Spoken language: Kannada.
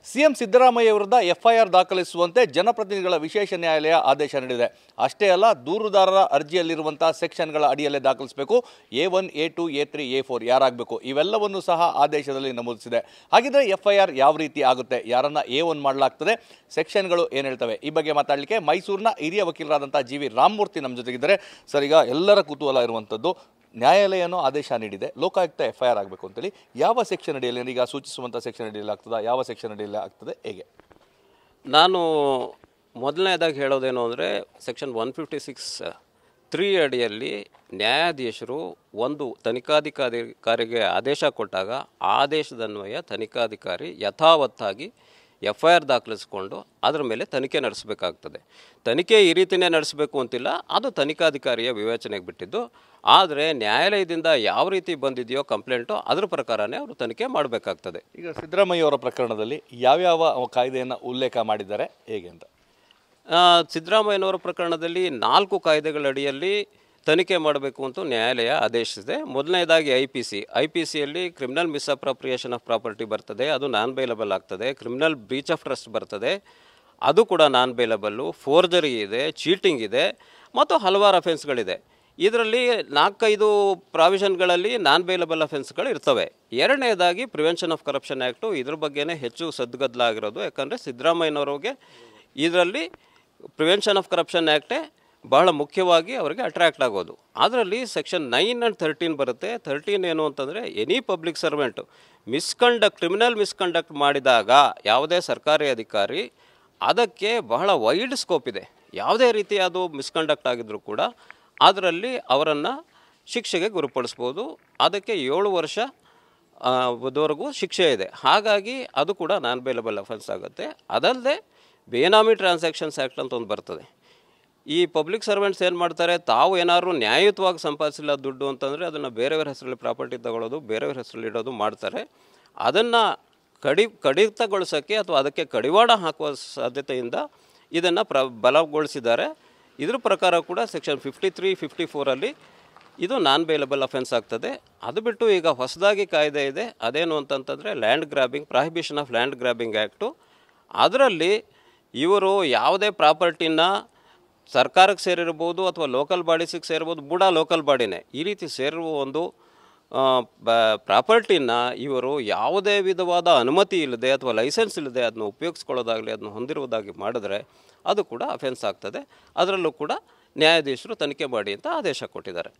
ಸಿಎಂ ಸಿದ್ದರಾಮಯ್ಯ ವಿರುದ್ಧ ಎಫ್ಐಆರ್ ದಾಖಲಿಸುವಂತೆ ಜನಪ್ರತಿನಿಧಿಗಳ ವಿಶೇಷ ನ್ಯಾಯಾಲಯ ಆದೇಶ ನೀಡಿದೆ. ಅಷ್ಟೇ ಅಲ್ಲ, ದೂರುದಾರರ ಅರ್ಜಿಯಲ್ಲಿರುವಂತಹ ಸೆಕ್ಷನ್ಗಳ ಅಡಿಯಲ್ಲೇ ದಾಖಲಿಸಬೇಕು. A1, A2, A3, A4 ಯಾರಾಗಬೇಕು ಇವೆಲ್ಲವನ್ನು ಸಹ ಆದೇಶದಲ್ಲಿ ನಮೂದಿಸಿದೆ. ಹಾಗಿದ್ರೆ ಎಫ್ಐಆರ್ ಯಾವ ರೀತಿ ಆಗುತ್ತೆ, ಯಾರನ್ನ A1 ಮಾಡಲಾಗ್ತದೆ, ಸೆಕ್ಷನ್ಗಳು ಏನು ಹೇಳ್ತವೆ, ಈ ಬಗ್ಗೆ ಮಾತಾಡಲಿಕ್ಕೆ ಮೈಸೂರಿನ ಹಿರಿಯ ವಕೀಲರಾದಂತಹ GV ರಾಮಮೂರ್ತಿ ನಮ್ಮ ಜೊತೆಗಿದ್ದಾರೆ. ಸರ್, ಈಗ ಎಲ್ಲರ ಕುತೂಹಲ ಇರುವಂಥದ್ದು, ನ್ಯಾಯಾಲಯನೂ ಆದೇಶ ನೀಡಿದೆ, ಲೋಕಾಯುಕ್ತ ಎಫ್ಐಆರ್ ಆಗಬೇಕು ಅಂತೇಳಿ. ಯಾವ ಸೆಕ್ಷನ್ ಅಡಿಯಲ್ಲಿ, ಈಗ ಸೂಚಿಸುವಂಥ ಸೆಕ್ಷನ್ ಅಡಿಯಲ್ಲಿ ಆಗ್ತದೆ, ಯಾವ ಸೆಕ್ಷನ್ ಅಡಿಯಲ್ಲಿ ಆಗ್ತದೆ, ಹೇಗೆ? ನಾನು ಮೊದಲನೇದಾಗಿ ಹೇಳೋದೇನು ಅಂದರೆ, ಸೆಕ್ಷನ್ 156(3) ಅಡಿಯಲ್ಲಿ ನ್ಯಾಯಾಧೀಶರು ಒಂದು ತನಿಖಾಧಿಕಾರಿಗೆ ಆದೇಶ ಕೊಟ್ಟಾಗ ಆದೇಶದನ್ವಯ ತನಿಖಾಧಿಕಾರಿ ಯಥಾವತ್ತಾಗಿ ಎಫ್ಐಆರ್ ದಾಖಲಿಸಿಕೊಂಡು ಅದರ ಮೇಲೆ ತನಿಖೆ ನಡೆಸಬೇಕಾಗ್ತದೆ. ತನಿಖೆ ಈ ರೀತಿಯೇ ನಡೆಸಬೇಕು ಅಂತಿಲ್ಲ, ಅದು ತನಿಖಾಧಿಕಾರಿಯ ವಿವೇಚನೆಗೆ ಬಿಟ್ಟಿದ್ದು. ಆದರೆ ನ್ಯಾಯಾಲಯದಿಂದ ಯಾವ ರೀತಿ ಬಂದಿದೆಯೋ ಕಂಪ್ಲೇಂಟು, ಅದರ ಪ್ರಕಾರನೇ ಅವರು ತನಿಖೆ ಮಾಡಬೇಕಾಗ್ತದೆ. ಈಗ ಸಿದ್ದರಾಮಯ್ಯ ಅವರ ಪ್ರಕರಣದಲ್ಲಿ ಯಾವ್ಯಾವ ಕಾಯ್ದೆಯನ್ನು ಉಲ್ಲೇಖ ಮಾಡಿದ್ದಾರೆ, ಹೇಗೆ ಅಂತ? ಸಿದ್ದರಾಮಯ್ಯನವರ ಪ್ರಕರಣದಲ್ಲಿ 4 ಕಾಯ್ದೆಗಳ ಅಡಿಯಲ್ಲಿ ತನಿಖೆ ಮಾಡಬೇಕು ಅಂತ ನ್ಯಾಯಾಲಯ ಆದೇಶಿಸಿದೆ. ಮೊದಲನೇದಾಗಿ ಐ.ಪಿ.ಸಿಯಲ್ಲಿ ಕ್ರಿಮಿನಲ್ ಮಿಸ್ಅಪ್ರಾಪ್ರಿಯೇಷನ್ ಆಫ್ ಪ್ರಾಪರ್ಟಿ ಬರ್ತದೆ, ಅದು ನಾನ್ ಬೇಲಬಲ್ ಆಗ್ತದೆ. ಕ್ರಿಮಿನಲ್ ಬ್ರೀಚ್ ಆಫ್ ಟ್ರಸ್ಟ್ ಬರ್ತದೆ, ಅದು ಕೂಡ ನಾನ್ ಬೇಲಬಲ್ಲು. ಫೋರ್ಜರಿ ಇದೆ, ಚೀಟಿಂಗ್ ಇದೆ, ಮತ್ತು ಹಲವಾರು ಅಫೆನ್ಸ್ಗಳಿದೆ. ಇದರಲ್ಲಿ 4-5 ಪ್ರಾವಿಷನ್ಗಳಲ್ಲಿ ನಾನ್ ಬೇಲಬಲ್ ಅಫೆನ್ಸ್ಗಳು ಇರ್ತವೆ. ಎರಡನೇದಾಗಿ ಪ್ರಿವೆನ್ಷನ್ ಆಫ್ ಕರಪ್ಷನ್ ಆ್ಯಕ್ಟು, ಇದ್ರ ಬಗ್ಗೆನೇ ಹೆಚ್ಚು ಸದ್ಗದ್ದಲಾಗಿರೋದು. ಯಾಕಂದರೆ ಸಿದ್ದರಾಮಯ್ಯನವ್ರಿಗೆ ಇದರಲ್ಲಿ ಪ್ರಿವೆನ್ಷನ್ ಆಫ್ ಕರಪ್ಷನ್ ಆ್ಯಕ್ಟೇ ಬಹಳ ಮುಖ್ಯವಾಗಿ ಅವರಿಗೆ ಅಟ್ರ್ಯಾಕ್ಟ್ ಆಗೋದು. ಅದರಲ್ಲಿ ಸೆಕ್ಷನ್ 9 and 13 ಬರುತ್ತೆ. 13 ಏನು ಅಂತಂದರೆ, any public servant criminal misconduct ಮಾಡಿದಾಗ ಯಾವುದೇ ಸರ್ಕಾರಿ ಅಧಿಕಾರಿ, ಅದಕ್ಕೆ ಬಹಳ ವೈಡ್ ಸ್ಕೋಪ್ ಇದೆ. ಯಾವುದೇ ರೀತಿ ಅದು ಮಿಸ್ಕಂಡಕ್ಟ್ ಆಗಿದ್ರೂ ಕೂಡ ಅದರಲ್ಲಿ ಅವರನ್ನು ಶಿಕ್ಷೆಗೆ ಗುರಿಪಡಿಸ್ಬೋದು. ಅದಕ್ಕೆ 7 ವರ್ಷದವರೆಗೂ ಶಿಕ್ಷೆ ಇದೆ. ಹಾಗಾಗಿ ಅದು ಕೂಡ ನಾನ್ ಬೇಲಬಲ್ ಅಫೆನ್ಸ್ ಆಗುತ್ತೆ. ಅದಲ್ಲದೆ ಬೇನಾಮಿ ಟ್ರಾನ್ಸಾಕ್ಷನ್ಸ್ ಆ್ಯಕ್ಟ್ ಅಂತ ಒಂದು ಬರ್ತದೆ. ಈ ಪಬ್ಲಿಕ್ ಸರ್ವೆಂಟ್ಸ್ ಏನು ಮಾಡ್ತಾರೆ, ತಾವು ಏನಾದ್ರು ನ್ಯಾಯಯುತವಾಗಿ ಸಂಪಾದಿಸಿಲ್ಲ ದುಡ್ಡು ಅಂತಂದರೆ ಅದನ್ನು ಬೇರೆಯವ್ರ ಹೆಸರಲ್ಲಿ ಪ್ರಾಪರ್ಟಿ ತಗೊಳ್ಳೋದು, ಬೇರೆಯವ್ರ ಹೆಸರಲ್ಲಿ ಇಡೋದು ಮಾಡ್ತಾರೆ. ಅದನ್ನು ಕಡಿತಗೊಳಿಸೋಕ್ಕೆ ಅಥವಾ ಅದಕ್ಕೆ ಕಡಿವಾಣ ಹಾಕುವ ಸಾಧ್ಯತೆಯಿಂದ ಇದನ್ನು ಬಲಗೊಳಿಸಿದ್ದಾರೆ. ಇದ್ರ ಪ್ರಕಾರ ಕೂಡ ಸೆಕ್ಷನ್ 53, 54 ಇದು ನಾನ್ ಬೇಲಬಲ್ ಅಫೆನ್ಸ್ ಆಗ್ತದೆ. ಅದು ಬಿಟ್ಟು ಈಗ ಹೊಸದಾಗಿ ಕಾಯ್ದೆ ಇದೆ, ಅದೇನು ಅಂತಂತಂದರೆ prohibition of land grabbing act. ಅದರಲ್ಲಿ ಇವರು ಯಾವುದೇ ಪ್ರಾಪರ್ಟಿನ ಸರ್ಕಾರಕ್ಕೆ ಸೇರಿರ್ಬೋದು ಅಥವಾ ಲೋಕಲ್ ಬಾಡೀಸಿಗೆ ಸೇರ್ಬೋದು, ಬುಡ ಲೋಕಲ್ ಬಾಡಿನೇ, ಈ ರೀತಿ ಸೇರುವ ಒಂದು ಪ್ರಾಪರ್ಟಿನ ಇವರು ಯಾವುದೇ ವಿಧವಾದ ಅನುಮತಿ ಇಲ್ಲದೆ ಅಥವಾ ಲೈಸೆನ್ಸ್ ಇಲ್ಲದೆ ಅದನ್ನು ಉಪಯೋಗಿಸ್ಕೊಳ್ಳೋದಾಗಲಿ ಅದನ್ನು ಹೊಂದಿರುವುದಾಗಿ ಮಾಡಿದ್ರೆ ಅದು ಕೂಡ ಅಫೆನ್ಸ್ ಆಗ್ತದೆ. ಅದರಲ್ಲೂ ಕೂಡ ನ್ಯಾಯಾಧೀಶರು ತನಿಖೆ ಮಾಡಿ ಅಂತ ಆದೇಶ ಕೊಟ್ಟಿದ್ದಾರೆ.